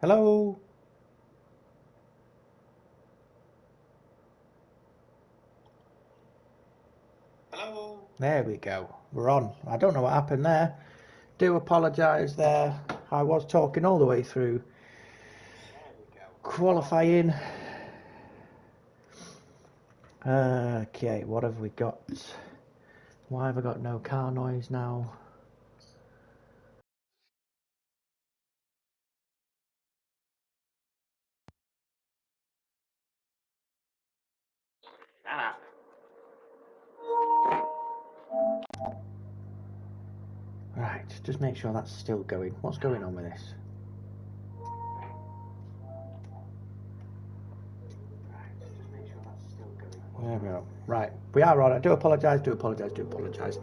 Hello? Hello. There we go. We're on. I don't know what happened there. Do apologise there. I was talking all the way through qualifying. Okay, what have we got? Why have I got no car noise now? Right, just make sure that's still going. What's going on with this? There we go. Right, we are on. I do apologise, do apologise, do apologise.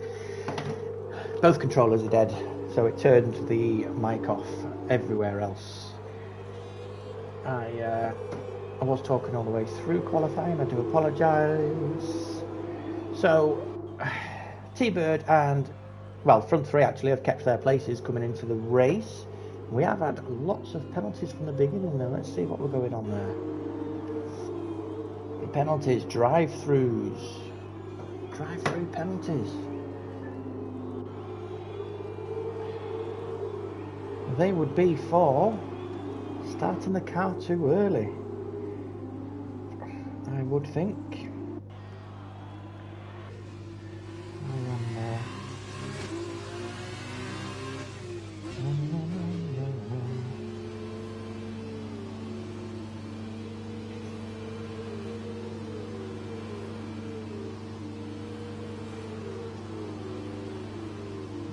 Both controllers are dead, so it turned the mic off everywhere else. I was talking all the way through qualifying. I do apologise. So, T-Bird and, well, front three actually have kept their places coming into the race. We have had lots of penalties from the beginning though. Let's see what we're going on there. Penalties, drive-throughs. Drive-through penalties. They would be for starting the car too early, I would think.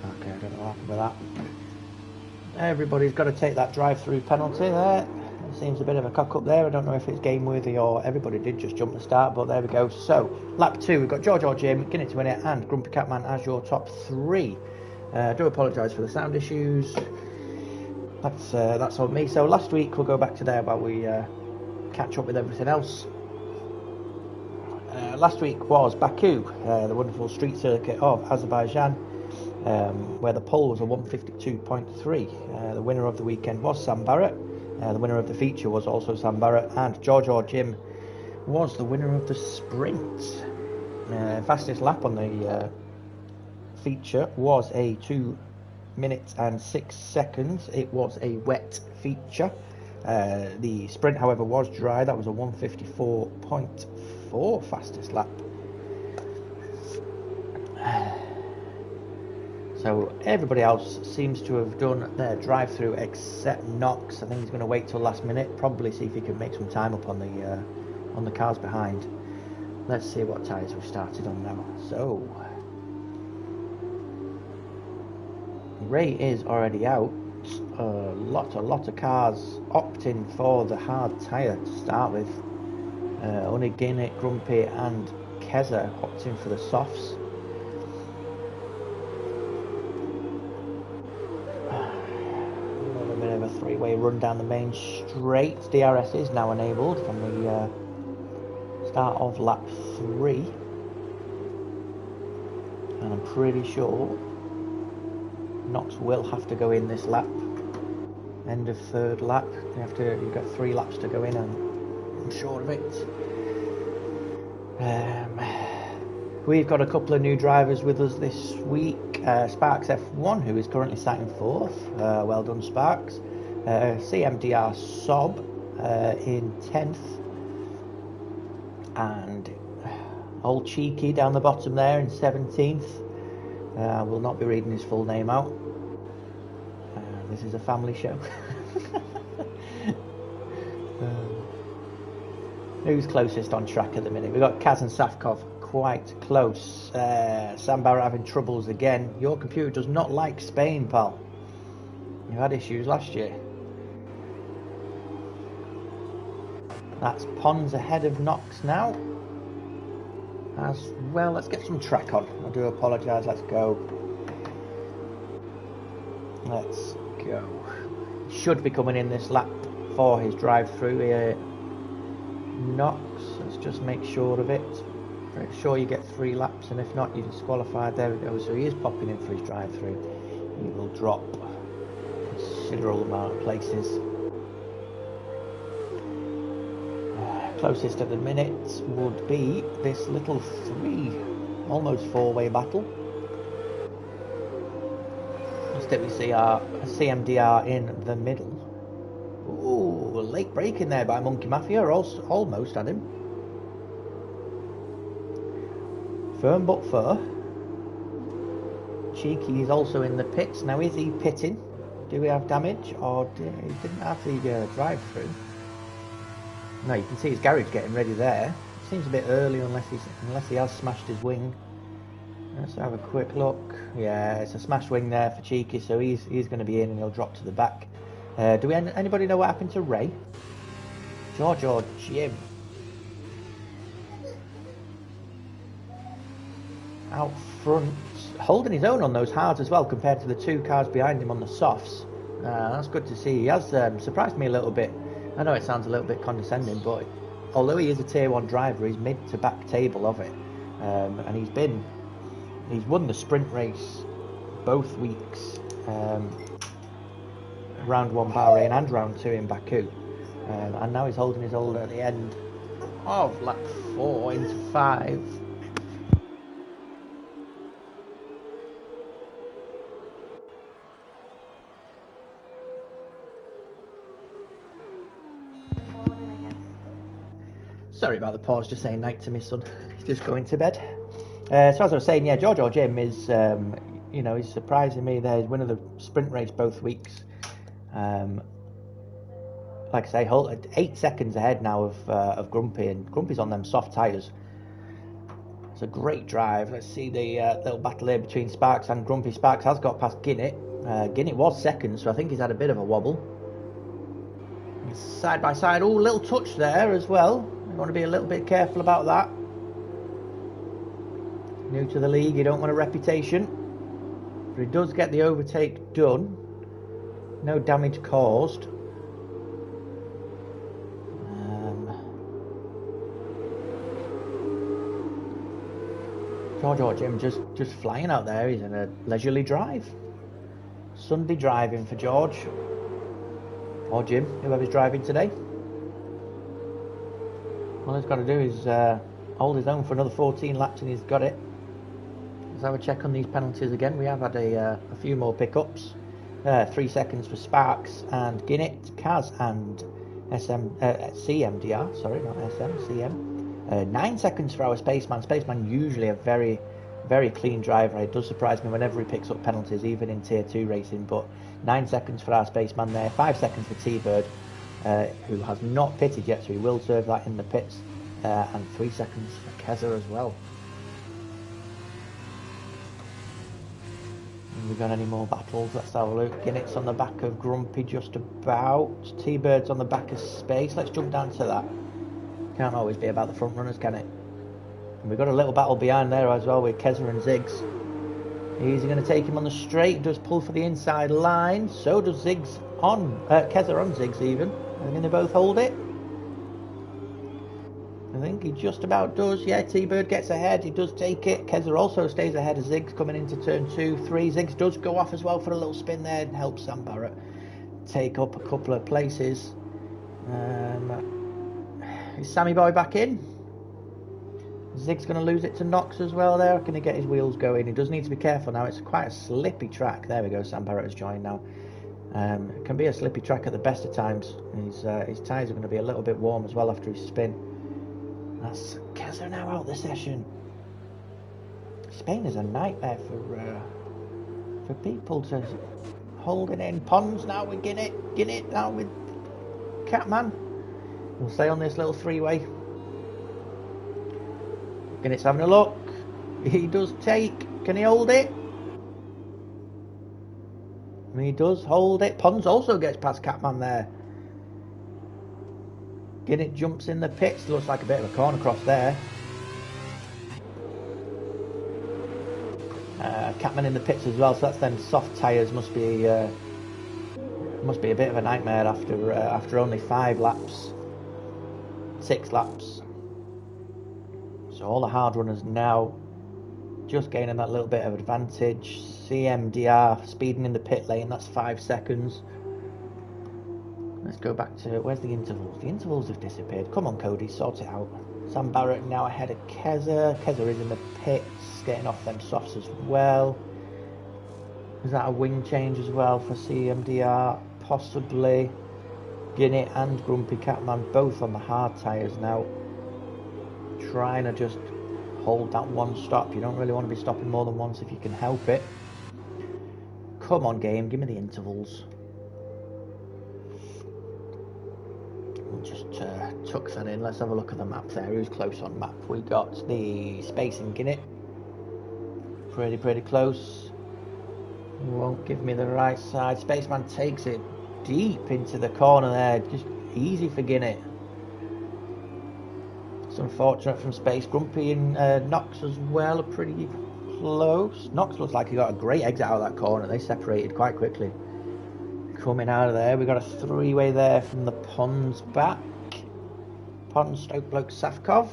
Okay, I don't know what happened with that. Everybody's got to take that drive-through penalty there. It seems a bit of a cock-up there. I don't know if it's game-worthy or everybody did just jump the start, but there we go. So, lap 2, we've got George or Jim, Guinness to win it, and Grumpy Catman as your top 3. I do apologise for the sound issues. That's on me. So last week, we'll go back to there while we catch up with everything else. Last week was Baku, the wonderful street circuit of Azerbaijan, where the pole was a 152.3. The winner of the weekend was Sam Barrett. The winner of the feature was also Sam Barrett, and George or Jim was the winner of the sprint. Fastest lap on the feature was a 2 minutes and 6 seconds. It was a wet feature. The sprint, however, was dry. That was a 154.4 fastest lap. So everybody else seems to have done their drive-through except Knox. I think he's going to wait till last minute, probably see if he can make some time up on the cars behind. Let's see what tyres we've started on now. So Ray is already out. A lot of cars opting for the hard tyre to start with. Only Guinness, Grumpy and Keza opting for the softs. A three-way run down the main straight. DRS is now enabled from the start of lap 3, and I'm pretty sure Knox will have to go in this lap. End of third lap. You've got 3 laps to go in, and I'm sure of it. We've got a couple of new drivers with us this week. Sparks F1, who is currently sat in 4th. Well done, Sparks. CMDR Sob in 10th. And Old Cheeky down the bottom there in 17th. I will not be reading his full name out. This is a family show. Who's closest on track at the minute? We've got Kaz and Safkov quite close. Sam Barrett having troubles again. Your computer does not like Spain, pal. You had issues last year. That's Pons ahead of Knox now. As well, let's get some track on. I do apologise. Let's go. Let's go. Should be coming in this lap for his drive-through here. Knox, let's just make sure of it. Make sure you get 3 laps, and if not, you're disqualified. There we go. So he is popping in for his drive-through. He will drop a considerable amount of places. Closest at the minute would be this little almost four-way battle. Instead we see our CMDR in the middle. Ooh, late breaking there by Monkey Mafia, almost had him. Firm but fair. Cheeky is also in the pits. Now is he pitting? Do we have damage, or he didn't have the drive through? No, you can see his garage getting ready there. Seems a bit early unless he has smashed his wing. Let's have a quick look. Yeah, it's a smashed wing there for Cheeky, so he's going to be in and he'll drop to the back. Do anybody know what happened to Ray? George or Jim? Out front, holding his own on those hards as well compared to the two cars behind him on the softs. That's good to see. He has surprised me a little bit. I know it sounds a little bit condescending, but although he is a tier 1 driver, he's mid to back table of it. And he's won the sprint race both weeks, round 1 Bahrain and round 2 in Baku. And now he's holding his own at the end of lap 4 into 5. Sorry about the pause, just saying night to my son. He's just going to bed. So as I was saying, yeah, George or Jim is, he's surprising me there. He's winning the sprint race both weeks. Like I say, 8 seconds ahead now of Grumpy, and Grumpy's on them soft tyres. It's a great drive. Let's see the little battle here between Sparks and Grumpy. Sparks has got past Ginnett. Ginnett was second, so I think he's had a bit of a wobble. Side by side, oh, little touch there as well. You want to be a little bit careful about that. New to the league, you don't want a reputation. But he does get the overtake done. No damage caused. George or Jim just flying out there. He's in a leisurely drive. Sunday driving for George. Or Jim, whoever's driving today. All he's got to do is hold his own for another 14 laps and he's got it. Let's have a check on these penalties again. We have had a few more pickups. 3 seconds for Sparks and Ginnett, Kaz and CMDR, sorry, not SM, CM. 9 seconds for our Spaceman. Spaceman usually a very, very clean driver. It does surprise me whenever he picks up penalties, even in Tier 2 racing, but 9 seconds for our Spaceman there. 5 seconds for T-Bird, who has not pitted yet, so he will serve that in the pits. And 3 seconds for Keza as well. Have we got any more battles? Let's have a look. Ginnett's on the back of Grumpy just about. T-Bird's on the back of Space. Let's jump down to that. Can't always be about the front runners, can it? And we've got a little battle behind there as well with Keza and Ziggs. He's going to take him on the straight. Does pull for the inside line. So does Ziggs on Keza on Ziggs even. Are they going to both hold it? I think he just about does. Yeah, T-Bird gets ahead. He does take it. Keza also stays ahead of Ziggs coming into turn 2, 3. Ziggs does go off as well for a little spin there and helps Sam Barrett take up a couple of places. Is Sammy Boy back in? Ziggs going to lose it to Knox as well there. Can he get his wheels going? He does need to be careful now. It's quite a slippy track. There we go. Sam Barrett has joined now. It can be a slippy track at the best of times. His tyres are going to be a little bit warm as well after his spin. That's Keza now out the session. Spain is a nightmare for people to hold it in. Pons now with Ginnett now with Catman. We'll stay on this little three-way. Ginnett's having a look. He does take. Can he hold it? He does hold it. Pons also gets past Catman there. Ginnett jumps in the pits. Looks like a bit of a corner cross there. Catman in the pits as well. So that's them soft tyres. Must be a bit of a nightmare after only 5 laps. 6 laps. So all the hard runners now just gaining that little bit of advantage. CMDR speeding in the pit lane. That's 5 seconds. Let's go back to, where's the intervals? The intervals have disappeared. Come on, Cody, sort it out. Sam Barrett now ahead of Keza. Keza is in the pits, getting off them softs as well. Is that a wing change as well for CMDR? Possibly. Guinnett and Grumpy Catman both on the hard tyres now. Trying to just hold that one stop. You don't really want to be stopping more than once if you can help it. Come on, game, give me the intervals. Just tuck that in. Let's have a look at the map there. Who's close on map? We got the Space and Guinnett. Pretty close. Won't give me the right side. Spaceman takes it deep into the corner there. Just easy for Guinnett. It's unfortunate from Space. Grumpy and Knox as well are pretty close. Knox looks like he got a great exit out of that corner. They separated quite quickly. Coming out of there, we got a three-way there from the Ponds back. Ponds, Stoke Bloke, Safkov.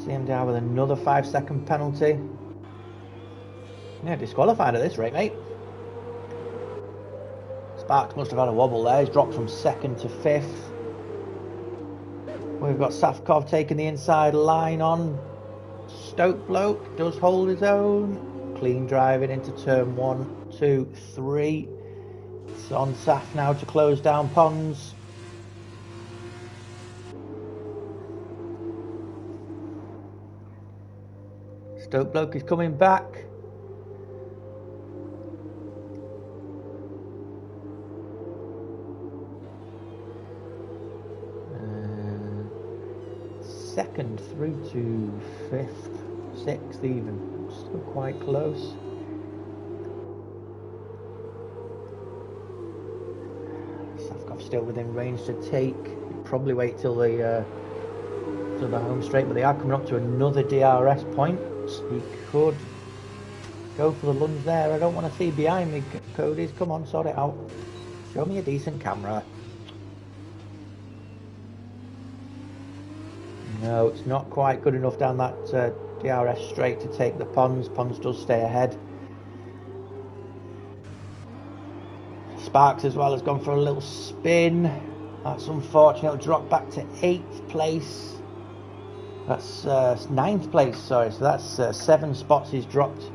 See him down with another 5-second penalty. Yeah, disqualified at this rate, mate. Sparks must have had a wobble there. He's dropped from 2nd to 5th. We've got Safkov taking the inside line on. Stoke Bloke does hold his own. Clean driving into turn 1, 2, 3. It's on Saf now to close down Ponds. Stoke Bloke is coming back. Second through to 5th, 6th even. Still quite close. Safkov still within range to take. Probably wait till the home straight, but they are coming up to another DRS point. He could go for the lunge there. I don't want to see behind me, Cody's. Come on, sort it out. Show me a decent camera. No, it's not quite good enough down that DRS straight to take the Ponds. Ponds does stay ahead. Sparks as well has gone for a little spin. That's unfortunate. It'll drop back to 8th place. That's 9th place, sorry. So that's 7 spots he's dropped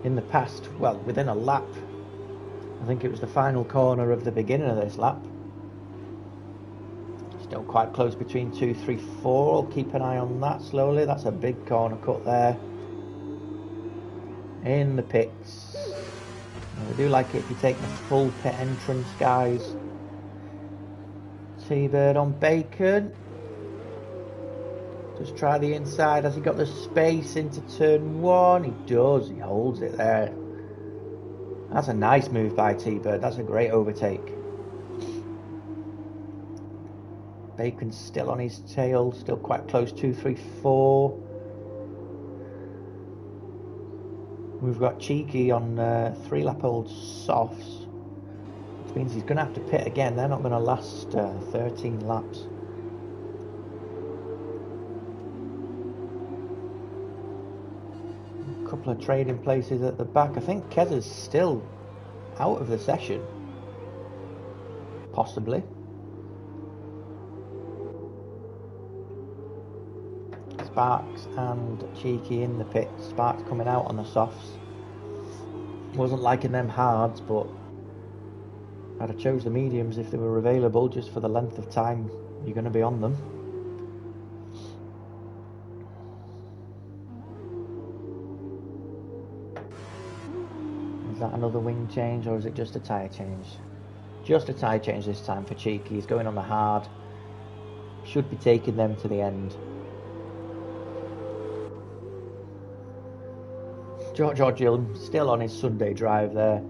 in the past, well, within a lap. I think it was the final corner of the beginning of this lap. Still quite close between 2, 3, 4. I'll keep an eye on that slowly. That's a big corner cut there. In the pits. I do like it if you take the full pit entrance, guys. T-Bird on Bacon. Just try the inside. Has he got the space into turn 1? He does. He holds it there. That's a nice move by T-Bird. That's a great overtake. Bacon's still on his tail, still quite close, 2, 3, 4. We've got Cheeky on 3-lap-old softs, which means he's going to have to pit again. They're not going to last 13 laps. A couple of trading places at the back. I think Keza's still out of the session, possibly. Sparks and Cheeky in the pit. Sparks coming out on the softs. Wasn't liking them hards, but I'd have chose the mediums if they were available, just for the length of time you're going to be on them. Is that another wing change, or is it just a tyre change? Just a tyre change this time for Cheeky. He's going on the hard. Should be taking them to the end. George Orgill still on his Sunday drive there.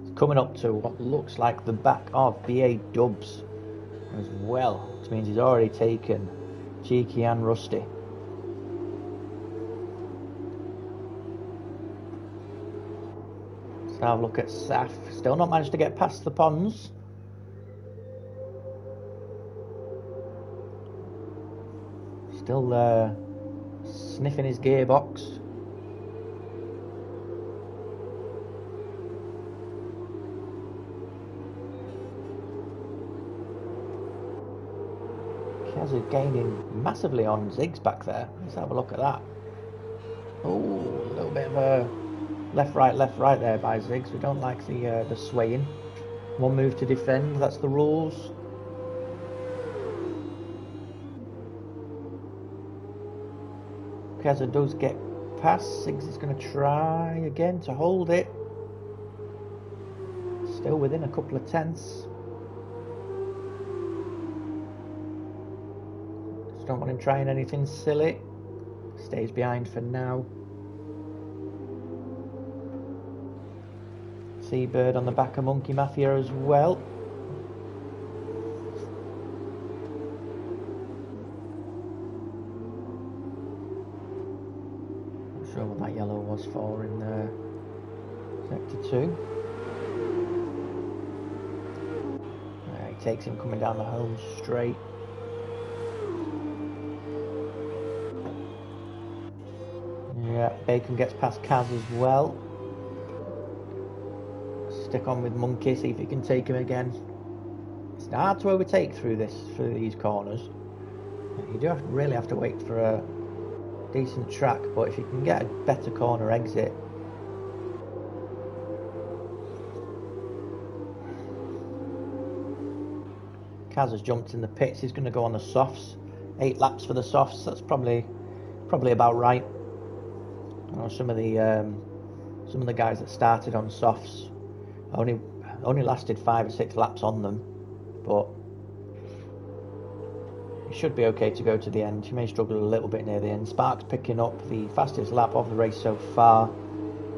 He's coming up to what looks like the back of BA Dubs as well, which means he's already taken Cheeky and Rusty. Let's have a look at Saf. Still not managed to get past the Ponds. Still sniffing his gearbox. Kez is gaining massively on Ziggs back there. Let's have a look at that. Oh, a little bit of a left, right there by Ziggs. We don't like the swaying. One move to defend, that's the rules. Keza does get past. Ziggs is going to try again to hold it. Still within a couple of tenths. Just don't want him trying anything silly. Stays behind for now. Seabird on the back of Monkey Mafia as well. Not sure what that yellow was for in sector 2. He takes him coming down the home straight. Yeah, Bacon gets past Kaz as well. Stick on with Monkey, see if he can take him again. It's hard to overtake through these corners. You do really have to wait for a decent track, but if you can get a better corner exit. Kaz has jumped in the pits. He's going to go on the softs. 8 laps for the softs. That's probably about right. I know some of the guys that started on softs only lasted 5 or 6 laps on them, but it should be okay to go to the end. He may struggle a little bit near the end. Sparks picking up the fastest lap of the race so far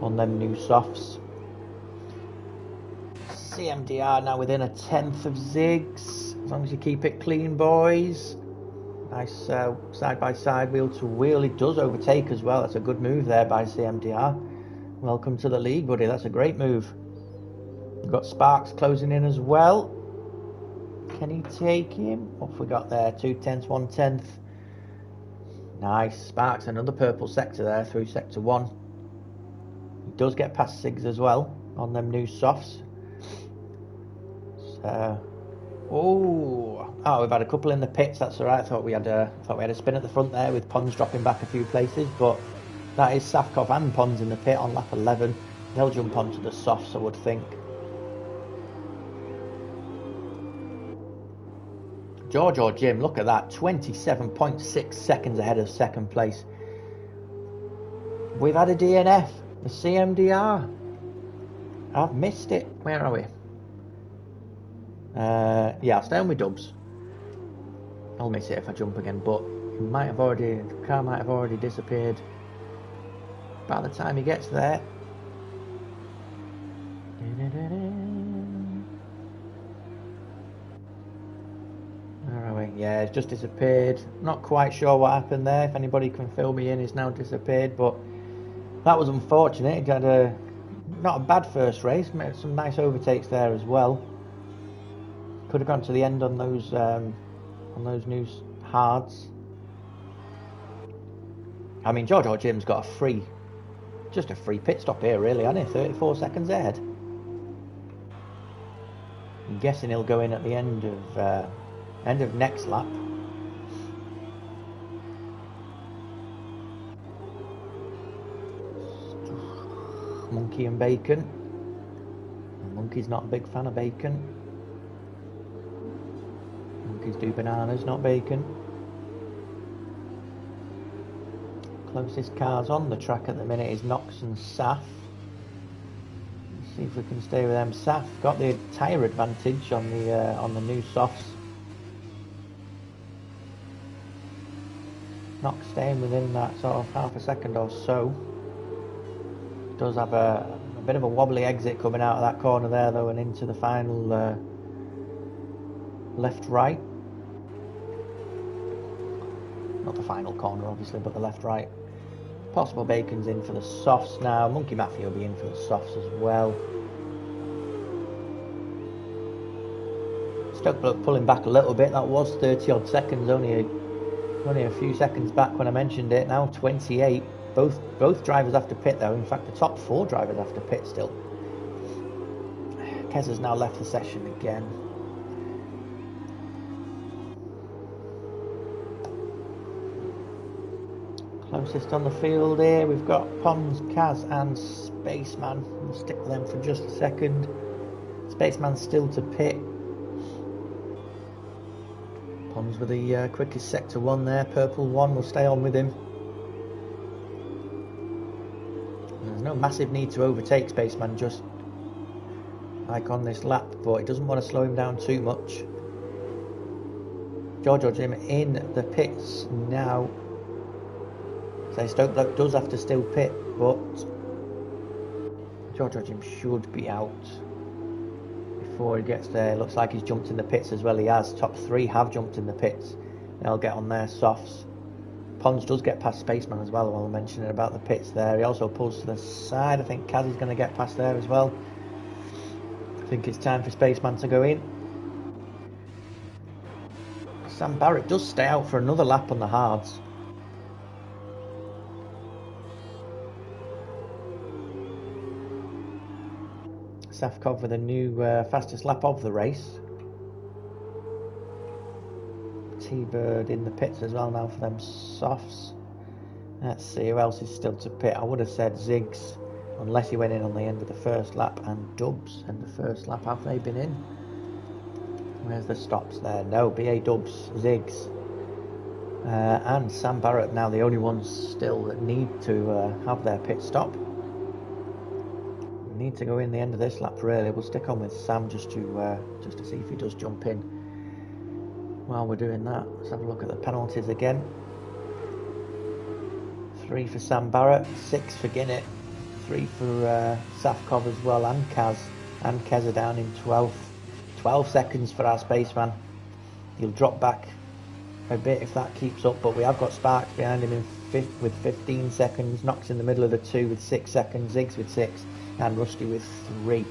on them new softs. CMDR now within a tenth of Ziggs, as long as you keep it clean, boys. Nice side by side, wheel to wheel. He does overtake as well. That's a good move there by CMDR. Welcome to the league, buddy. That's a great move. We've got Sparks closing in as well. Can he take him? What have we got there? 2 tenths, 1 tenth. Nice. Sparks, another purple sector there through sector 1. He does get past Ziggs as well on them new softs. So, oh, we've had a couple in the pits. That's all right. I thought we had a spin at the front there with Pons dropping back a few places, but that is Safkov and Pons in the pit on lap 11. They'll jump onto the softs, I would think. George or Jim, look at that, 27.6 seconds ahead of second place. We've had a DNF, the CMDR. I've missed it. Where are we? Yeah, I'll stay on with Dubs. I'll miss it if I jump again, but the car might have already disappeared by the time he gets there. Where are we? Yeah, it's just disappeared. Not quite sure what happened there. If anybody can fill me in, it's now disappeared, but that was unfortunate. He had not a bad first race, made some nice overtakes there as well. Could have gone to the end on those new hards. I mean, George or Jim's got just a free pit stop here, really, hasn't he? 34 seconds ahead. I'm guessing he'll go in at the end of next lap. Monkey and Bacon. Monkey's not a big fan of bacon. Monkeys do bananas, not bacon. Closest cars on the track at the minute is Knox and Saf. Let's see if we can stay with them. Saf got the tyre advantage on the new softs. Knox staying within that sort of half a second or so. Does have a bit of a wobbly exit coming out of that corner there though, and into the final left-right. Not the final corner obviously, but the left-right. Possible Bacon's in for the softs now. Monkey Mafia will be in for the softs as well. Stoke pulling back a little bit. That was 30 odd seconds, only a few seconds back when I mentioned it. Now 28. Both drivers have to pit though. In fact, the top 4 drivers have to pit still. Kez has now left the session again. Closest on the field here, we've got Pons, Kaz and Spaceman. We'll stick with them for just a second. Spaceman's still to pit. Pons with the quickest sector 1 there, purple 1 will stay on with him. There's no massive need to overtake Spaceman just like on this lap, but he doesn't want to slow him down too much. Giorgio Jim in the pits now. So Stoke Bloke does have to still pit, but Giorgio Jim should be out before he gets there. Looks like he's jumped in the pits as well. He has. Top 3 have jumped in the pits. They'll get on their softs. Pons does get past Spaceman as well, while mentioning about the pits there. He also pulls to the side. I think Kaz is going to get past there as well. I think it's time for Spaceman to go in. Sam Barrett does stay out for another lap on the hards. Safkov with a new fastest lap of the race. T-Bird in the pits as well now for them softs. Let's see who else is still to pit. I would have said Ziggs, unless he went in on the end of the first lap, and Dubs in the first lap. Have they been in? Where's the stops there? No, BA Dubs, Ziggs, and Sam Barrett now the only ones still that need to have their pit stop. Need to go in the end of this lap really. We'll stick on with Sam just to see if he does jump in. While we're doing that, let's have a look at the penalties again. 3 for Sam Barrett, 6 for Guinnett, 3 for Safkov as well, and Kaz. And Kez are down in 12th. 12 seconds for our Spaceman. He'll drop back a bit if that keeps up, but we have got Sparks behind him in 5th with 15 seconds. Knox in the middle of the 2 with 6 seconds. Ziggs with 6. And Rusty with 3.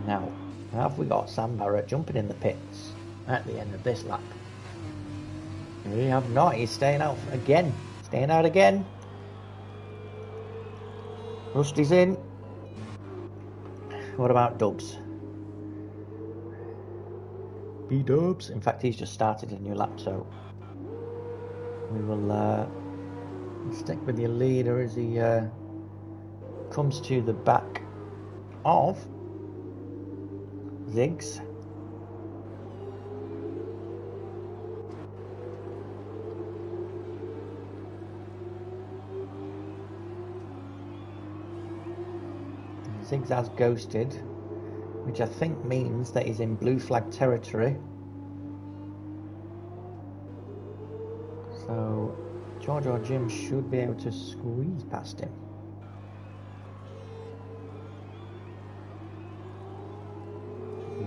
Now, have we got Sam Barrett jumping in the pits at the end of this lap? We have not. He's staying out again. Staying out again. Rusty's in. What about Dubs? B-Dubs. In fact, he's just started a new lap, so we will stick with your leader as he comes to the back of Ziggs. Ziggs has ghosted, which I think means that he's in blue flag territory. So George or Jim should be able to squeeze past him.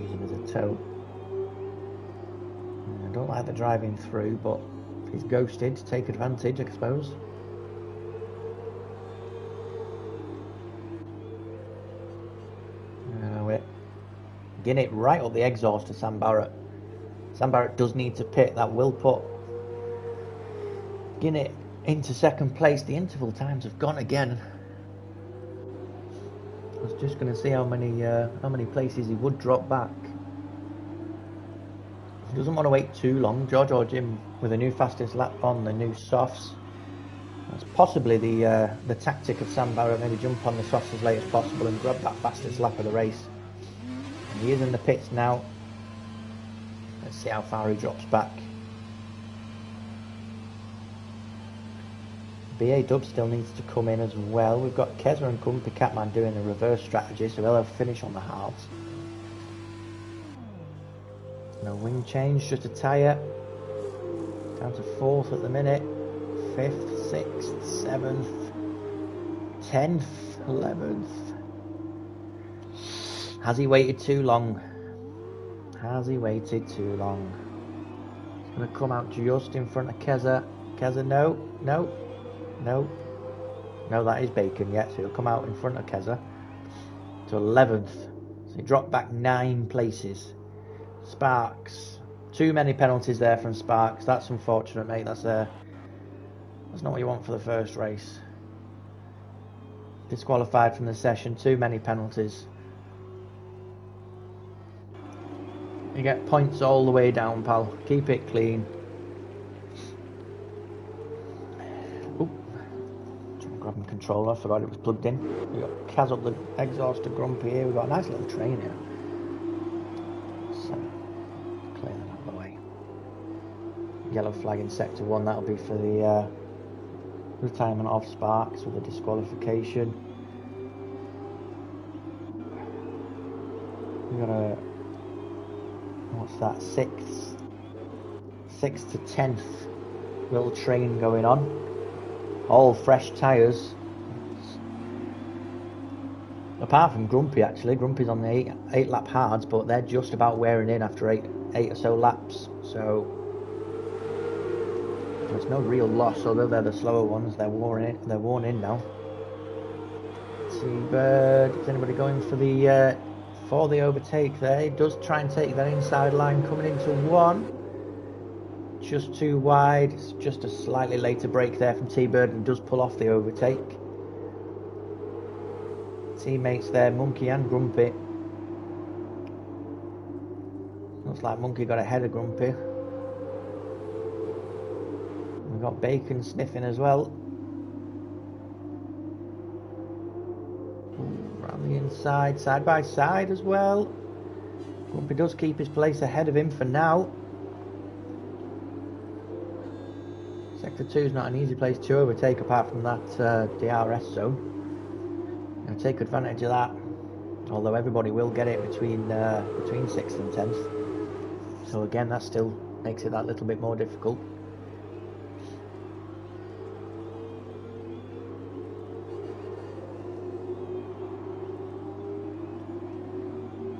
Use him as a tow. I don't like the driving through, but if he's ghosted, take advantage, I suppose. Getting it right up the exhaust to Sam Barrett. Sam Barrett does need to pit. That will put Guinnett into second place. The interval times have gone again. I was just going to see how many places he would drop back. He doesn't want to wait too long. George or Jim with a new fastest lap on the new softs. That's possibly the tactic of Sam Barrett. Maybe jump on the softs as late as possible and grab that fastest lap of the race. And he is in the pits now. Let's see how far he drops back. BA Dub still needs to come in as well. We've got Keza and Kumpy Catman doing a reverse strategy, so they'll have a finish on the halves. No wing change, just a tyre. Down to 4th at the minute. 5th, 6th, 7th, 10th, 11th. Has he waited too long? Has he waited too long? He's going to come out just in front of Keza. Keza, no, that is Bacon, yeah, so he'll come out in front of Keza to 11th. So he dropped back 9 places. Sparks, too many penalties there from Sparks. That's unfortunate, mate. That's not what you want for the first race. Disqualified from the session, too many penalties. You get points all the way down, pal. Keep it clean. Oop. Grab my controller, I forgot it was plugged in. We got Kaz up the exhaust to Grumpy here. We've got a nice little train here. So, clear that out of the way. Yellow flag in sector 1, that'll be for the retirement of Sparks with a disqualification. We got a, what's that, 6th to 10th little train going on. All fresh tyres. Apart from Grumpy, actually. Grumpy's on the 8 lap hards, but they're just about wearing in after 8 or so laps. So there's no real loss, although they're the slower ones. They're worn in now. T-Bird, is anybody going for the overtake there? He does try and take that inside line coming into 1. Just too wide. It's just a slightly later break there from T-Bird and does pull off the overtake. Teammates there, Monkey and Grumpy. Looks like Monkey got ahead of Grumpy. We've got Bacon sniffing as well. Around the inside, side by side as well. Grumpy does keep his place ahead of him for now. Sector 2 is not an easy place to overtake apart from that DRS zone. Going to take advantage of that, although everybody will get it between 6th and 10th. So again, that still makes it that little bit more difficult.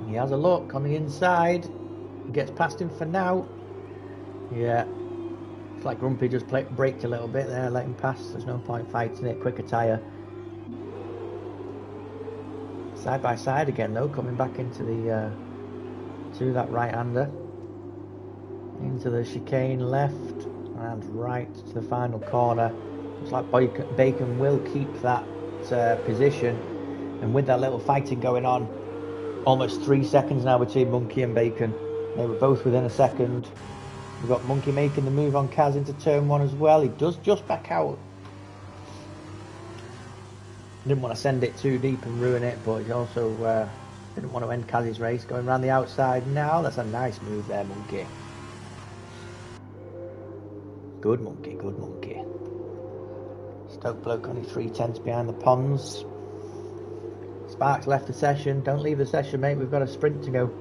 He has a look on the inside. He gets past him for now. Yeah. It's like Grumpy just braked a little bit there, let him pass. There's no point fighting it. Quicker tyre. Side by side again though, coming back into the to that right-hander. Into the chicane left and right to the final corner. Looks like Bacon will keep that position, and with that little fighting going on, almost 3 seconds now between Monkey and Bacon. They were both within a second. We've got Monkey making the move on Kaz into turn 1 as well. He does just back out. Didn't want to send it too deep and ruin it, but he also didn't want to end Kaz's race. Going around the outside now. That's a nice move there, Monkey. Good Monkey, good Monkey. Stoke bloke only 3/10 behind the ponds. Sparks left the session. Don't leave the session, mate. We've got a sprint to go.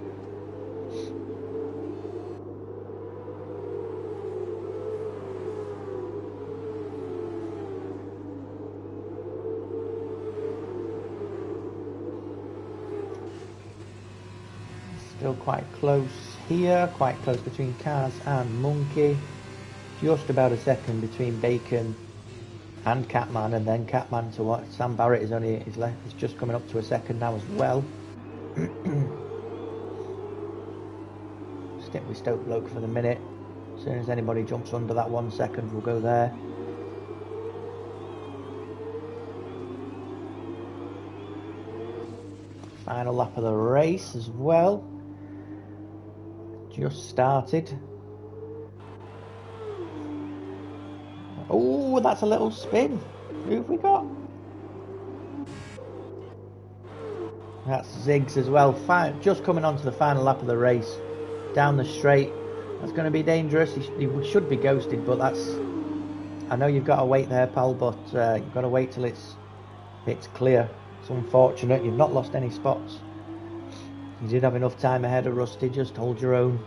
Still quite close here, quite close between Kaz and Monkey. Just about a second between Bacon and Catman, and then Catman to what? Sam Barrett is just coming up to a second now as well. Stick with Stoke bloke for the minute. As soon as anybody jumps under that 1 second, we'll go there. Final lap of the race as well. Just started. Oh, that's a little spin. Who have we got? That's Ziggs as well. Just coming onto the final lap of the race. Down the straight. That's going to be dangerous. He should be ghosted, but that's... I know you've got to wait there, pal, but you've got to wait till it's clear. It's unfortunate. You've not lost any spots. You did have enough time ahead of Rusty. Just hold your own.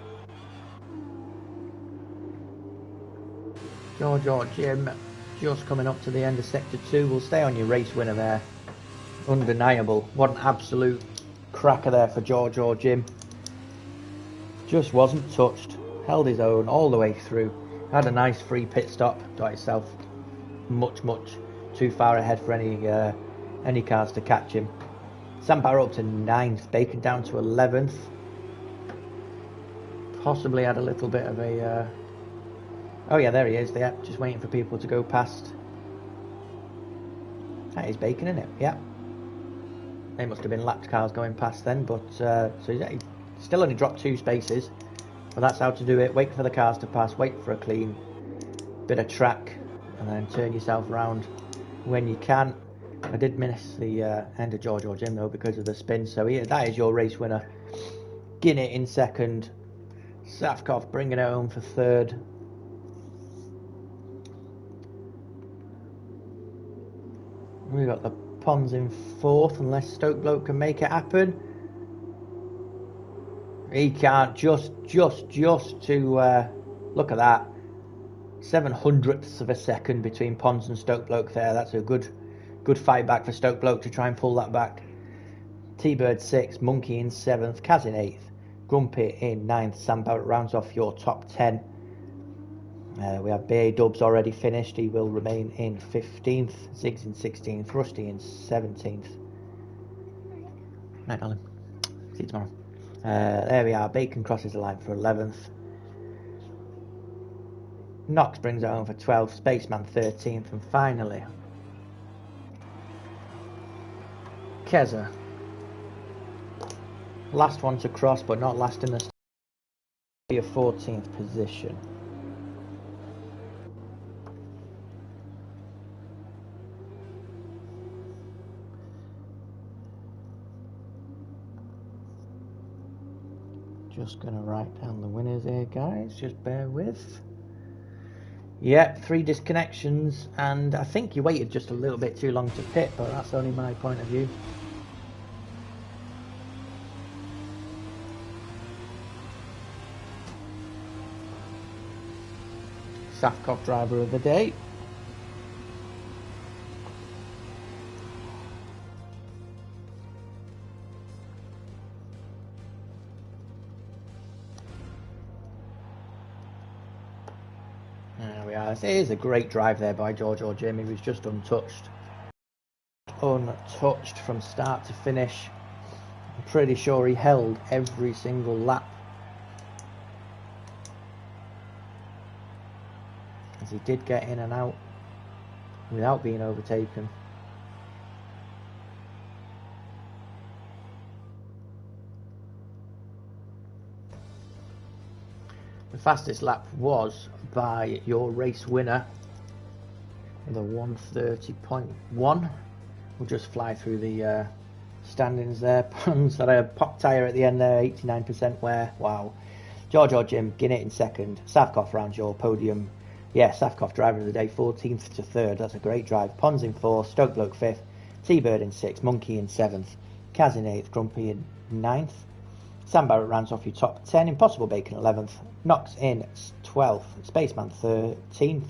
George or Jim just coming up to the end of sector 2. We'll stay on your race winner there. Undeniable. What an absolute cracker there for George or Jim. Just wasn't touched. Held his own all the way through. Had a nice free pit stop. Got himself much too far ahead for any cars to catch him. Sam Barrow up to 9th. Bacon down to 11th. Possibly had a little bit of a... Oh yeah, there he is. Yeah, just waiting for people to go past. That is Bacon, isn't it? Yeah. They must have been lapped cars going past then, but so Still only dropped 2 spaces, but that's how to do it. Wait for the cars to pass, wait for a clean bit of track, and then turn yourself around when you can. I did miss the end of George or Jim though because of the spin, so that is your race winner. Guinnett in second, Safkov bringing it home for third. We've got the Pons in fourth, unless Stoke Bloke can make it happen. He can't. Just to look at that. 700ths of a second between Pons and Stoke Bloke there. That's a good fight back for Stoke Bloke to try and pull that back. T-Bird 6th, Monkey in 7th, Kaz in 8th, Grumpy in 9th. Sam Barrett rounds off your top 10. We have BA Dubs already finished. He will remain in 15th. Ziggs in 16th. Rusty in 17th. Night, darling. See you tomorrow. There we are. Bacon crosses the line for 11th. Knox brings it home for 12th. Spaceman 13th. And finally, Keza. Last one to cross, but not last in the 14th position. Just going to write down the winners here, guys. Just bear with. Yeah, 3 disconnections, and I think you waited just a little bit too long to pit, but that's only my point of view. Safkov driver of the day. There we are. It is a great drive there by George or Jim. He was just untouched. Untouched from start to finish. I'm pretty sure he held every single lap. As he did get in and out without being overtaken. The fastest lap was by your race winner, the 1:30.1. We'll just fly through the standings there. Puns that a pop tyre at the end there, 89% wear. Wow. George or Jim, Guinnett in second. Safkov rounds your podium. Yeah, Safkov driver of the day, 14th to 3rd. That's a great drive. Pons in 4th, Stoke Bloke 5th, T-Bird in 6th, Monkey in 7th, Kaz in 8th, Grumpy in 9th. Sam Barrett rounds off your top 10. Impossible Bacon 11th, Knox in 12th, Spaceman 13th,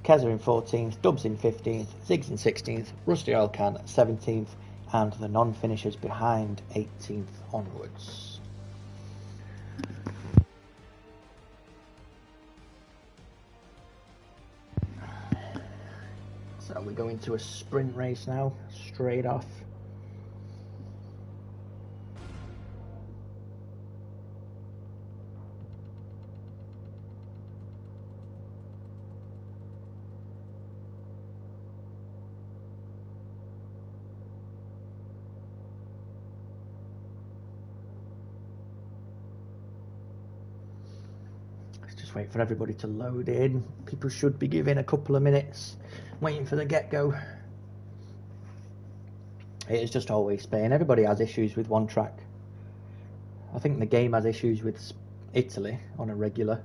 Keza in 14th, Dubs in 15th, Ziggs in 16th, Rusty Oil Can 17th, and the non-finishers behind 18th onwards. So we go into a sprint race now, straight off. Let's just wait for everybody to load in. People should be giving a couple of minutes. Waiting for the get-go. It is just always Spain. Everybody has issues with one track. I think the game has issues with Italy on a regular.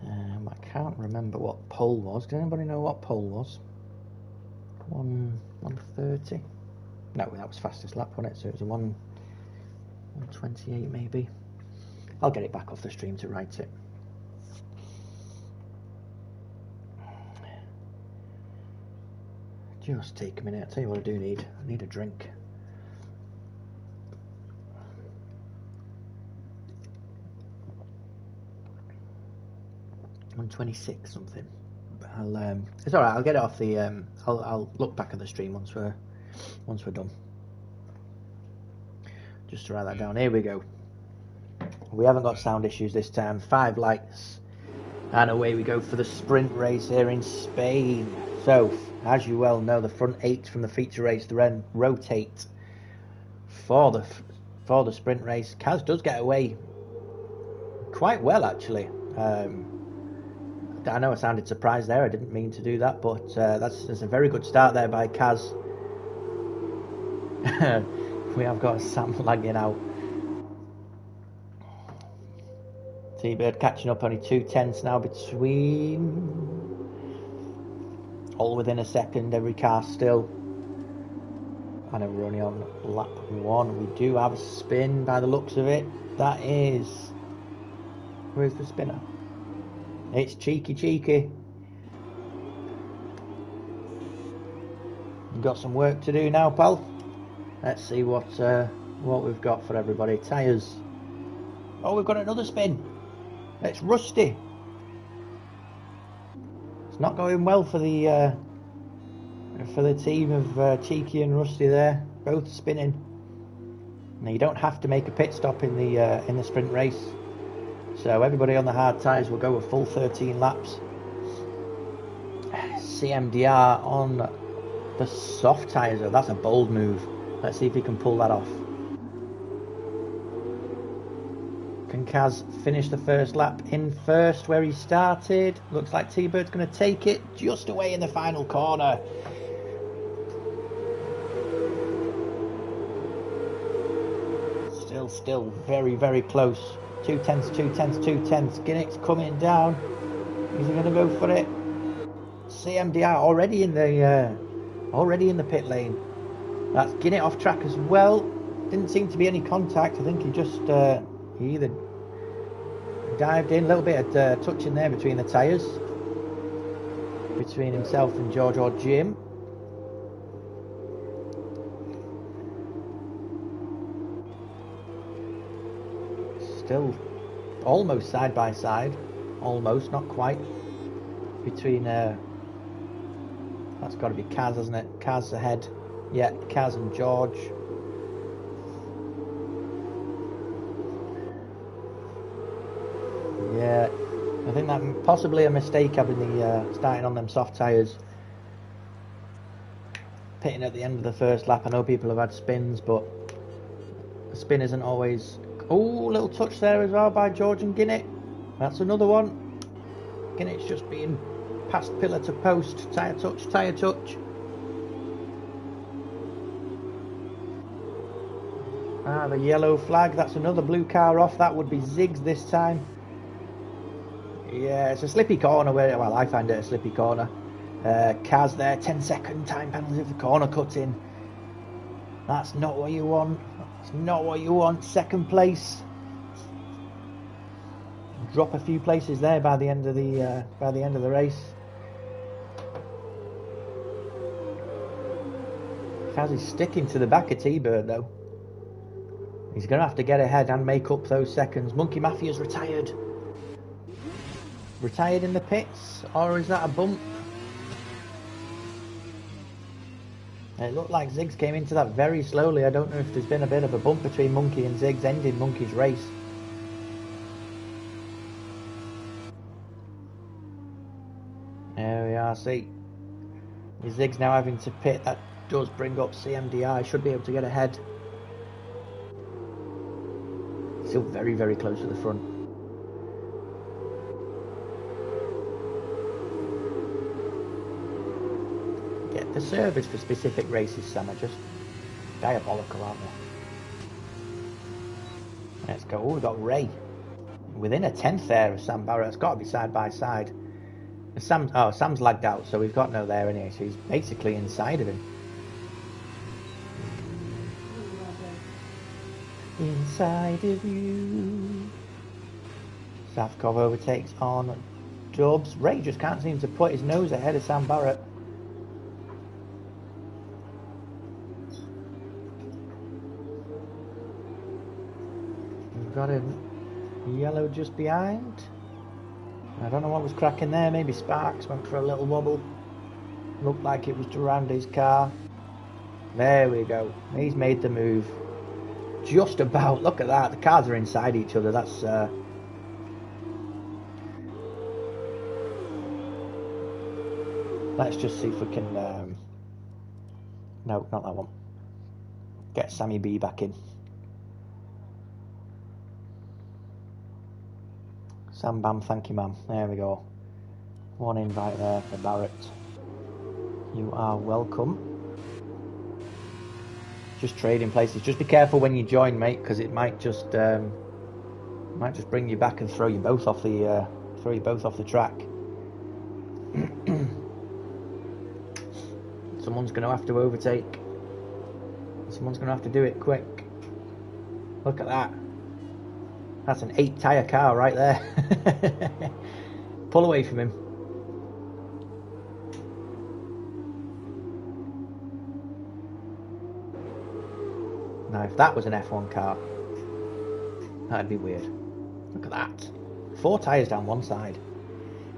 I can't remember what pole was. Does anybody know what pole was? 1:30? No, that was fastest lap, wasn't it? So it was a 1:28 maybe. I'll get it back off the stream to write it. Just take a minute. I'll tell you what I do need. I need a drink. $1:26 something. But it's all right. I'll get it off the. I'll look back at the stream once we're done. Just to write that down. Here we go. We haven't got sound issues this time. 5 lights And away we go for the sprint race here in Spain. So, as you well know, the front 8 from the feature race then rotate for the sprint race. Kaz does get away quite well, actually. I know I sounded surprised there. I didn't mean to do that, but that's a very good start there by Kaz. We have got Sam lagging out. T-Bird catching up, only 2/10 now between. All within a second, every car still. I know we're only on lap 1. We do have a spin by the looks of it. That is... Where's the spinner? It's Cheeky. You've got some work to do now, pal. Let's see what we've got for everybody. Tyres. Oh, we've got another spin. It's Rusty. It's not going well for the team of Cheeky and Rusty there. Both spinning. Now you don't have to make a pit stop in the sprint race. So everybody on the hard tyres will go a full 13 laps. CMDR on the soft tyres, though. That's a bold move. Let's see if he can pull that off. Can Kaz finish the first lap in first where he started? Looks like T-Bird's going to take it just away in the final corner. Still very, very close. 2/10. Ginnick's coming down. Is he going to go for it? CMDR already in the pit lane. That's Ginnick off track as well. Didn't seem to be any contact. I think he just he either dived in, a little bit of touch in there between the tyres, between himself and George or Jim. Still almost side by side, almost, not quite, between that's got to be Kaz, hasn't it? Kaz ahead. Yeah, Kaz and George. Yeah, I think that possibly a mistake having the starting on them soft tyres, pitting at the end of the first lap. I know people have had spins, but a spin isn't always. Oh, little touch there as well by George and Ginnick. That's another one. Ginnick's just being passed pillar to post. Tyre touch. Ah, the yellow flag. That's another blue car off. That would be Ziggs this time. Yeah, it's a slippy corner. Well, I find it a slippy corner. Kaz there, 10-second time penalty for corner cutting. That's not what you want. It's not what you want. Second place. Drop a few places there by the end of the race. Kaz is sticking to the back of T-Bird though. He's going to have to get ahead and make up those seconds. Monkey Mafia's retired. Retired in the pits, or is that a bump? It looked like Ziggs came into that very slowly. I don't know if there's been a bit of a bump between Monkey and Ziggs, ending Monkey's race. There we are, see. Ziggs now having to pit. That does bring up CMDI. Should be able to get ahead. Still very, very close to the front. The servers for specific races, Sam, are just diabolical, aren't they? Let's go. Oh, we've got Ray within a 10th there of Sam Barrett. It's got to be side by side. Sam's lagged out, so we've got no there anyway. So he's basically inside of him. Inside of you. Safkov overtakes on Dubs. Ray just can't seem to put his nose ahead of Sam Barrett. Got a yellow just behind. I don't know what was cracking there. Maybe Sparks went for a little wobble. Looked like it was Durande's car. There we go. He's made the move. Just about. Look at that. The cars are inside each other. That's Let's just see if we can... no, not that one. Get Sammy B back in. Sam Bam, thank you, ma'am. There we go. One invite there for Barrett. You are welcome. Just trading places. Just be careful when you join, mate, because it might just bring you back and throw you both off the track. Someone's going to have to overtake. Someone's going to have to do it quick. Look at that. That's an 8 tyre car right there. Pull away from him. Now, if that was an F1 car, that'd be weird. Look at that. 4 tyres down one side.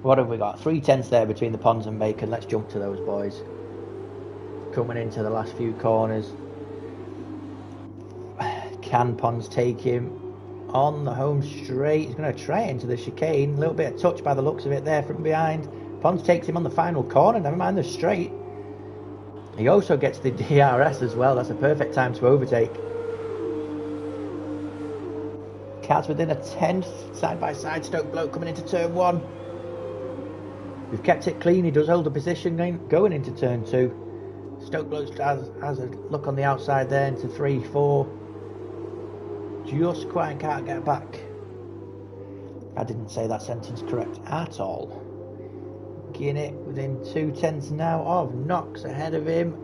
What have we got? 3 tenths there between the ponds and Bacon. Let's jump to those boys. Coming into the last few corners. Can Ponds take him on the home straight? He's going to try it into the chicane. A little bit of touch by the looks of it there from behind. Ponds takes him on the final corner. Never mind the straight. He also gets the DRS as well. That's a perfect time to overtake. Cars within a tenth. Side by side. Stoke Bloke coming into turn 1. We've kept it clean. He does hold the position going into turn 2. Stoke Bloke has a look on the outside there into 3, 4. Just quite can't get back. I didn't say that sentence correct at all. Guinnett within 2 tenths now of Knox ahead of him.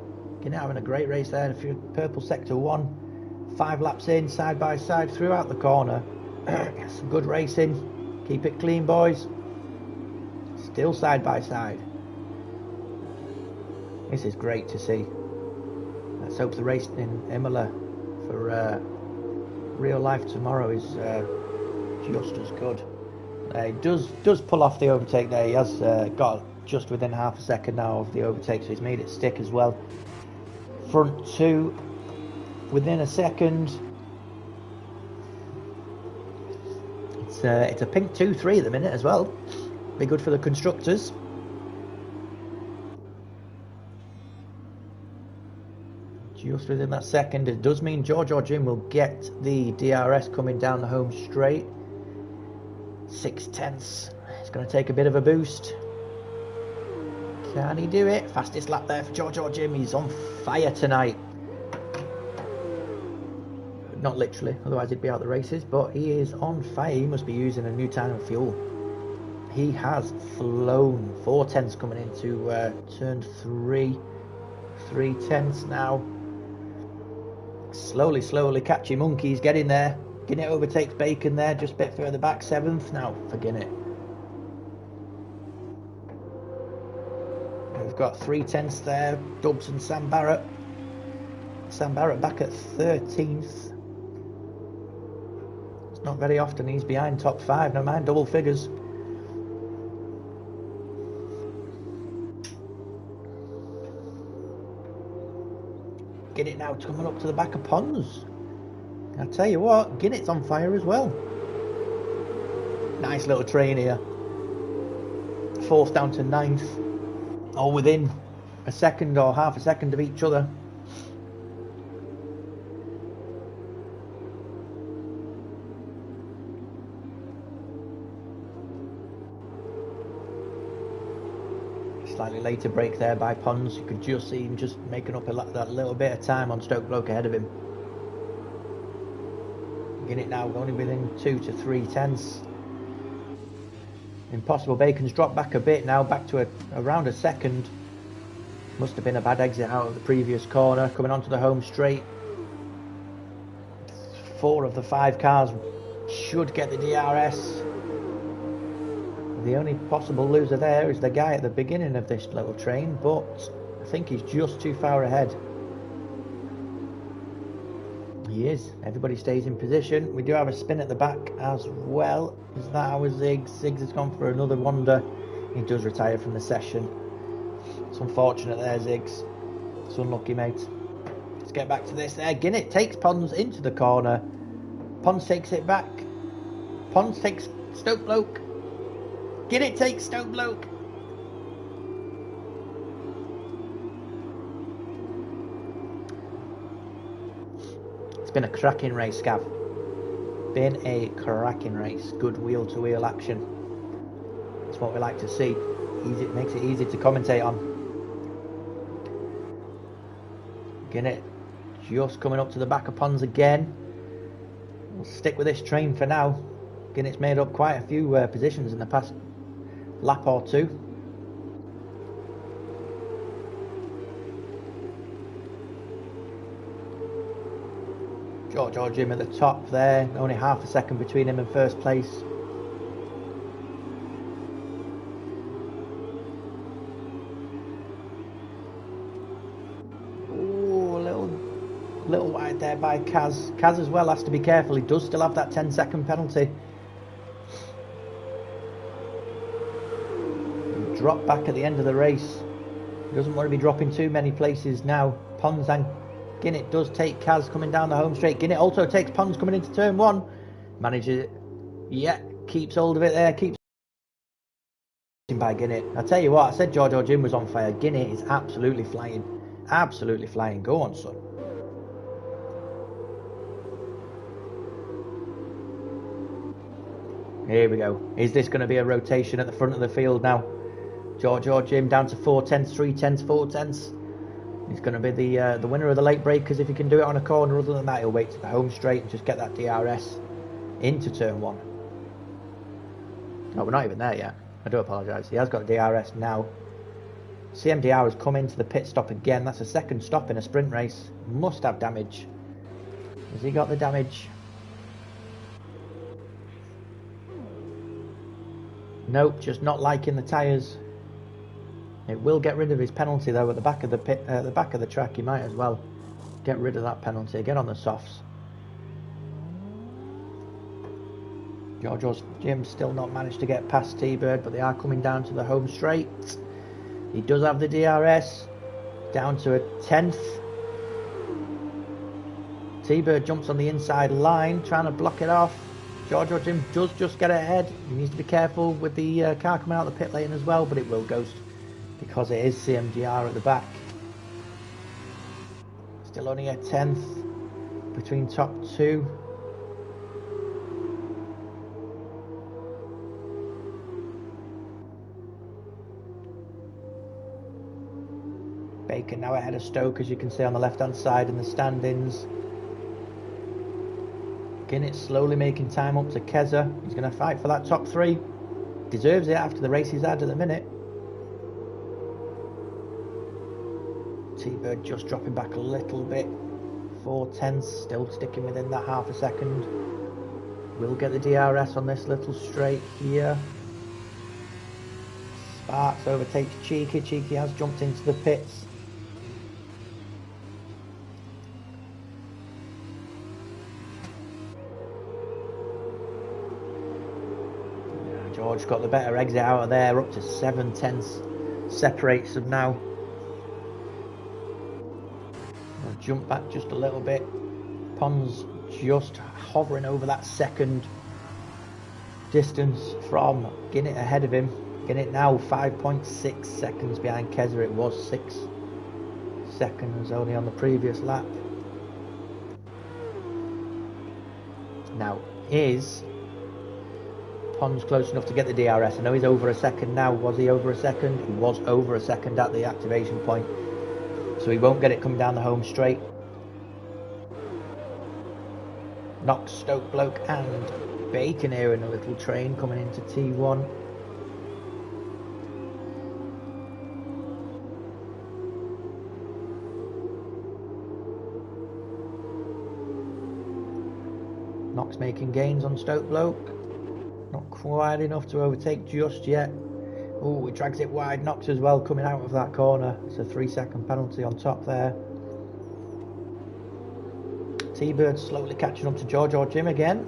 Guinnett having a great race there. Purple sector 1. 5 laps in, side by side throughout the corner. Some good racing. Keep it clean, boys. Still side by side. This is great to see. Let's hope the race in Imola for real life tomorrow is just as good. He does pull off the overtake there. He has got just within half a second now of the overtake, so he's made it stick as well. Front 2 within a second. It's a pink 2-3 at the minute as well. Be good for the constructors. Just within that second, it does mean George or Jim will get the DRS coming down the home straight. 6 tenths. It's going to take a bit of a boost. Can he do it? Fastest lap there for George or Jim. He's on fire tonight. Not literally, otherwise he'd be out the races, but he is on fire. He must be using a new type of fuel. He has flown. 4 tenths coming into turn 3. 3 tenths now. Slowly catching monkeys, getting there. Guinnett overtakes Bacon there, just a bit further back. 7th now for Guinnett. We've got 3 tenths there. Dubs and Sam Barrett. Sam Barrett back at 13th. It's not very often he's behind top 5, no mind double figures. Guinnett now coming up to the back of Pons. I tell you what, Ginnett's on fire as well. Nice little train here. 4th down to 9th. All within a second or half a second of each other. Slightly later break there by Pons. You could just see him just making up that little bit of time on Stoke Bloke ahead of him. Guinnett now only within 2 to 3 tenths. Impossible Bacon's dropped back a bit now, back to around a second. Must have been a bad exit out of the previous corner. Coming onto the home straight. 4 of the 5 cars should get the DRS. The only possible loser there is the guy at the beginning of this little train, but I think he's just too far ahead. He is. Everybody stays in position. We do have a spin at the back as well. Is that our Ziggs? Ziggs has gone for another wander. He does retire from the session. It's unfortunate there, Ziggs. It's unlucky, mate. Let's get back to this there. Guinnett takes Pons into the corner. Pons takes it back. Pons takes Stoke Bloke. Guinnett takes Stoke Bloke. been a cracking race, Gav. Been a cracking race. Good wheel-to-wheel action. That's what we like to see. Easy, it makes it easy to commentate on. Guinnett just coming up to the back of Pons again. We'll stick with this train for now. Guinnett's made up quite a few positions in the past lap or two. George Jim at the top there, only half a second between him and first place. Ooh, a little wide there by Kaz. Kaz as well has to be careful, he does still have that 10-second penalty. He dropped back at the end of the race. He doesn't want to be dropping too many places now. Pons and Guinnett does take Kaz coming down the home straight. Guinnett also takes Pons coming into turn one. Manages it. Yeah, keeps hold of it there. Keeps by Guinnett. I tell you what, I said George Jim was on fire. Guinnett is absolutely flying. Absolutely flying. Go on, son. Here we go. Is this going to be a rotation at the front of the field now? George Jim down to 4 tenths, 3 tenths, 4 tenths. He's going to be the winner of the late breakers if he can do it on a corner. Other than that, he'll wait to the home straight and just get that DRS into turn one. No, we're not even there yet. I do apologise. He has got DRS now. CMDR has come into the pit stop again. That's a second stop in a sprint race. Must have damage. Has he got the damage? Nope, just not liking the tyres. It will get rid of his penalty though at the back of the pit, the back of the track. He might as well get rid of that penalty. Get on the softs. George Jim still not managed to get past T-Bird, but they are coming down to the home straight. He does have the DRS down to a 10th. T-Bird jumps on the inside line, trying to block it off. George Jim does just get ahead. He needs to be careful with the car coming out of the pit lane as well, but it will ghost because it is CMGR at the back. Still only a 10th between top two. Bacon now ahead of Stoke, as you can see on the left hand side in the standings. Guinnett slowly making time up to Keza. He's going to fight for that top three. Deserves it after the race he's had at the minute. T-Bird just dropping back a little bit. 4 tenths, still sticking within that half a second. We'll get the DRS on this little straight here. Sparks overtakes Cheeky. Cheeky has jumped into the pits. George got the better exit out of there, up to 7 tenths. Separates them now. I'll jump back just a little bit. Pons just hovering over that second distance from Guinnett ahead of him. Guinnett now 5.6 seconds behind Keza. It was 6 seconds only on the previous lap. Now is Pons close enough to get the DRS? I know he's over a second now. Was he over a second? He was over a second at the activation point, so he won't get it coming down the home straight. Knox, Stoke Bloke and Bacon here in a little train coming into T1. Knox making gains on Stoke Bloke. Not quite enough to overtake just yet. Oh, he drags it wide. Knox as well coming out of that corner. It's a 3-second penalty on top there. T-Bird slowly catching up to George or Jim again.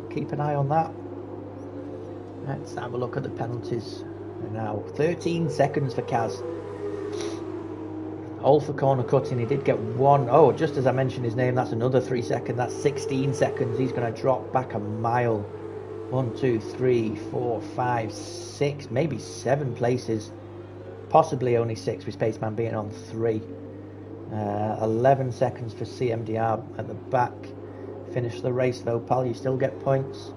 Keep an eye on that. Let's have a look at the penalties now. 13 seconds for Kaz. All for corner cutting. He did get one. Oh, just as I mentioned his name, that's another 3 seconds. That's 16 seconds. He's going to drop back a mile. 1, 2, 3, 4, 5, 6, maybe 7 places. Possibly only 6 with Spaceman being on 3. 11 seconds for CMDR at the back. finish the race though, pal. You still get points.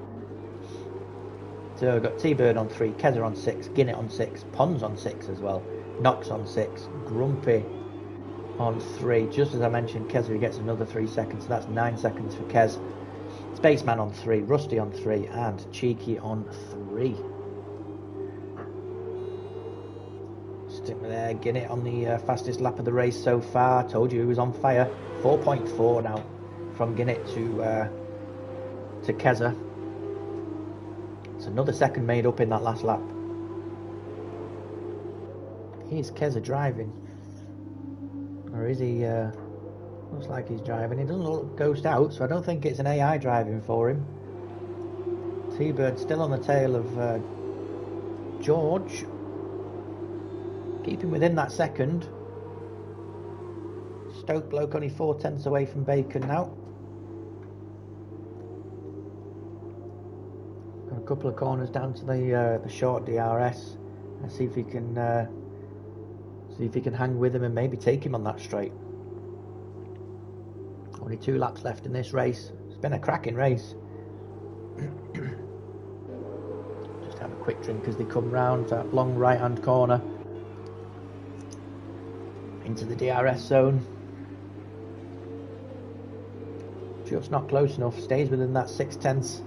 So we've got T-Bird on 3, Keza on 6, Guinnett on 6, Pons on 6 as well, Knox on 6, Grumpy on 3. Just as I mentioned, Keza gets another 3 seconds, so that's 9 seconds for Kez. Spaceman on 3, Rusty on 3, and Cheeky on 3. Stick with there, Guinnett on the fastest lap of the race so far. Told you he was on fire. 4.4 now from Guinnett to Keza. It's another second made up in that last lap. Is Keza driving? Or is he... looks like he's driving. He doesn't look ghost out, so I don't think it's an AI driving for him. T-Bird still on the tail of George. Keeping within that second. Stoke bloke only 4 tenths away from Bacon now. Got a couple of corners down to the short DRS. And see if he can hang with him and maybe take him on that straight. Only 2 laps left in this race. It's been a cracking race. Just have a quick drink as they come round that long right hand corner into the DRS zone. Just not close enough, stays within that 6 tenths.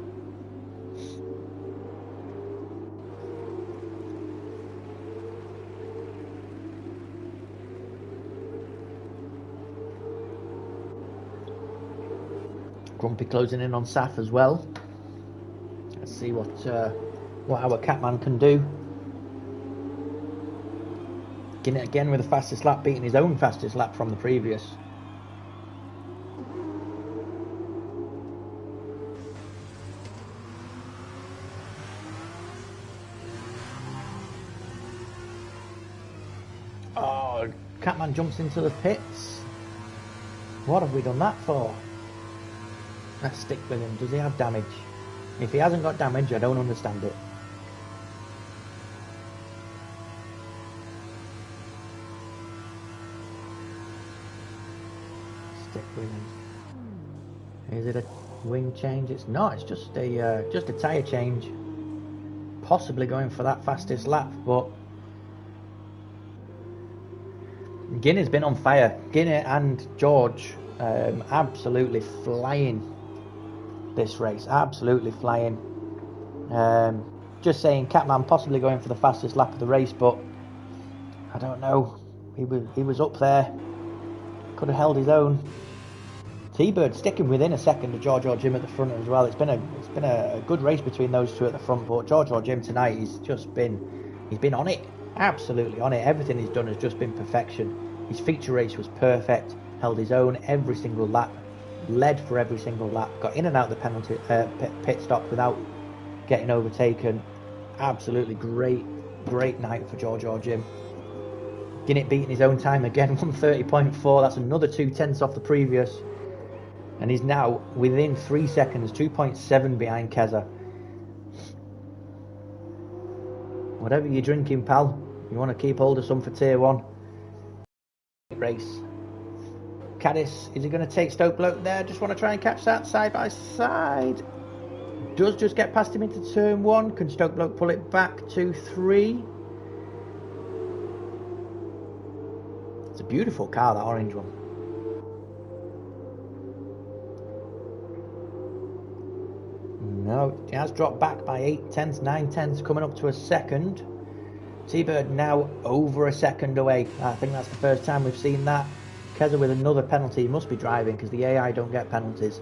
Grumpy closing in on Saf as well. Let's see what our Catman can do. Getting it again with the fastest lap, beating his own fastest lap from the previous. Oh, Catman jumps into the pits. What have we done that for? Let's stick with him. Does he have damage? If he hasn't got damage, I don't understand it. Stick with him. Is it a wing change? It's not. It's just a tyre change. Possibly going for that fastest lap, but Guinnett's been on fire. Guinnett and George absolutely flying this race, absolutely flying. Just saying, Catman possibly going for the fastest lap of the race, but I don't know. He was up there, could have held his own. T-Bird sticking within a second of George or Jim at the front as well. It's been a good race between those two at the front, but George or Jim tonight, he's been on it, absolutely on it. Everything he's done has just been perfection. His feature race was perfect, held his own every single lap, led for every single lap, got in and out of the penalty pit stop without getting overtaken. Absolutely great night for George or Jim. Guinnett beating his own time again, 1:30.4. That's another 2 tenths off the previous, and he's now within 3 seconds, 2.7 behind Keza. Whatever you're drinking, pal, you want to keep hold of some for tier 1. Race. Caddis, is he going to take Stoke bloke there? Just want to try and catch that side by side. Does just get past him into turn 1. Can Stoke bloke pull it back to 3? It's a beautiful car, that orange one. No, he has dropped back by 8 tenths, 9 tenths, coming up to a second. T-Bird now over a second away. I think that's the first time we've seen that. Keza with another penalty. He must be driving because the AI don't get penalties.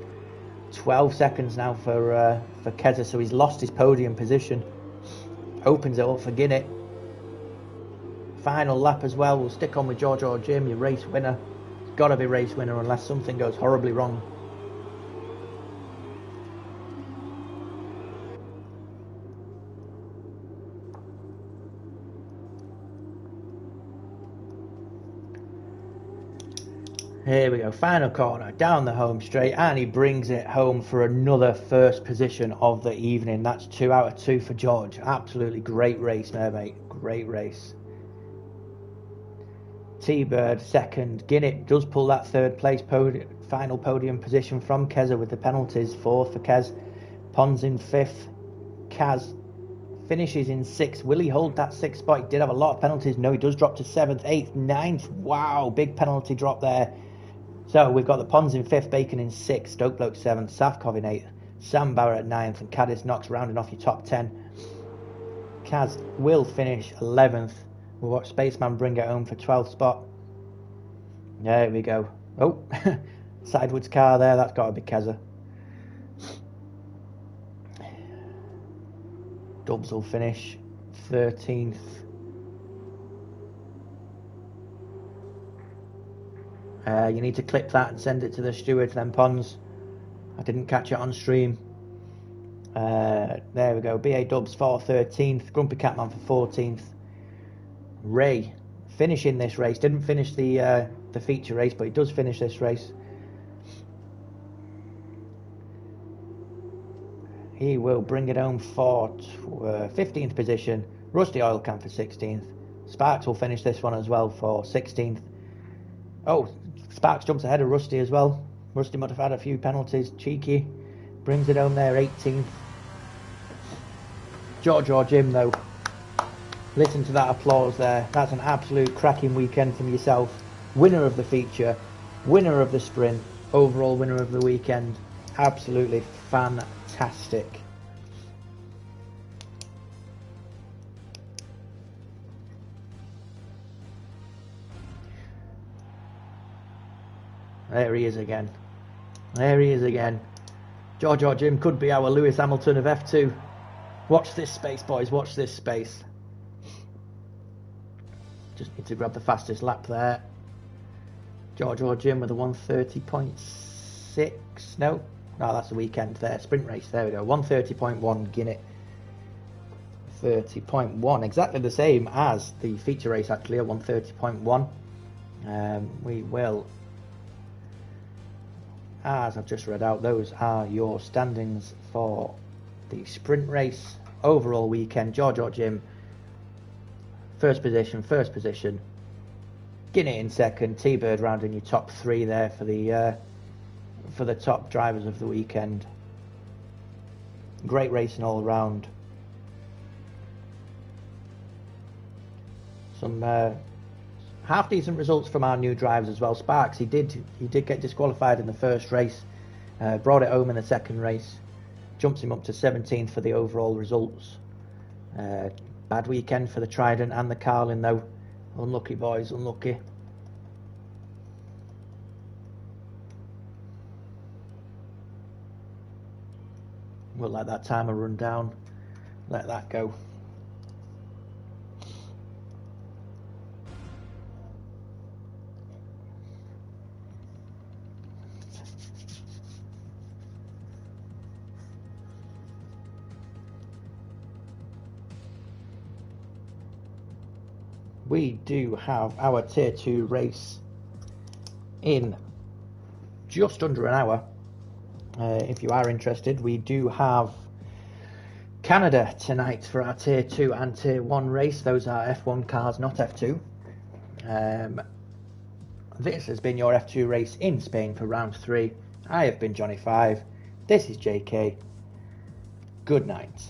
12 seconds now for Keza, so he's lost his podium position. Opens it up for Guinnett. Final lap as well. We'll stick on with George or Jim, your race winner. It's got to be race winner unless something goes horribly wrong. Here we go, final corner, down the home straight, and he brings it home for another first position of the evening. That's 2 out of 2 for George. Absolutely great race there, mate. Great race. T-Bird second. Guinnett does pull that third place final podium position from Keza with the penalties. 4th for Kez. Pons in 5th. Kaz finishes in 6th. Will he hold that 6th spot? He did have a lot of penalties. No, he does drop to 7th, 8th, 9th. Wow, big penalty drop there. So we've got the Pons in 5th, Bacon in 6th, Stoke Bloke 7th, Safkov in 8th, Sam Barrett at 9th, and Cadiz Knox rounding off your top 10. Kaz will finish 11th. We'll watch Spaceman bring it home for 12th spot. There we go. Oh, sideways car there. That's got to be Keza. Dubs will finish 13th. You need to clip that and send it to the steward then, Pons. I didn't catch it on stream. There we go. BA Dubs for 13th. Grumpy Catman for 14th. Ray finishing this race. Didn't finish the feature race, but he does finish this race. He will bring it home for 15th position. Rusty Oil Can for 16th. Sparks will finish this one as well for 16th. Oh, Sparks jumps ahead of Rusty as well. Rusty might have had a few penalties. Cheeky brings it home there, 18th. George or Jim, though. Listen to that applause there. That's an absolute cracking weekend from yourself. Winner of the feature, winner of the sprint, overall winner of the weekend. Absolutely fantastic. There he is again. There he is again. George or Jim could be our Lewis Hamilton of F2. Watch this space, boys. Watch this space. Just need to grab the fastest lap there. George or Jim with a 130.6. No, that's the weekend there. Sprint race. There we go. 130.1 Guinness. 30.1. Exactly the same as the feature race, actually, at 130.1. We will, as I've just read out, those are your standings for the sprint race. Overall weekend, George or Jim, first position. Guinea in second, T-Bird rounding your top 3 there for the top drivers of the weekend. Great racing all around. Some half decent results from our new drivers as well. Sparks, he did get disqualified in the first race, brought it home in the second race, jumps him up to 17th for the overall results. Bad weekend for the Trident and the Carlin though. Unlucky boys, unlucky. We'll let that timer run down, let that go. We do have our tier 2 race in just under an hour. If you are interested, we do have Canada tonight for our tier 2 and tier 1 race. Those are F1 cars, not F2. This has been your F2 race in Spain for round 3. I have been Johnny 5. This is JK. Good night.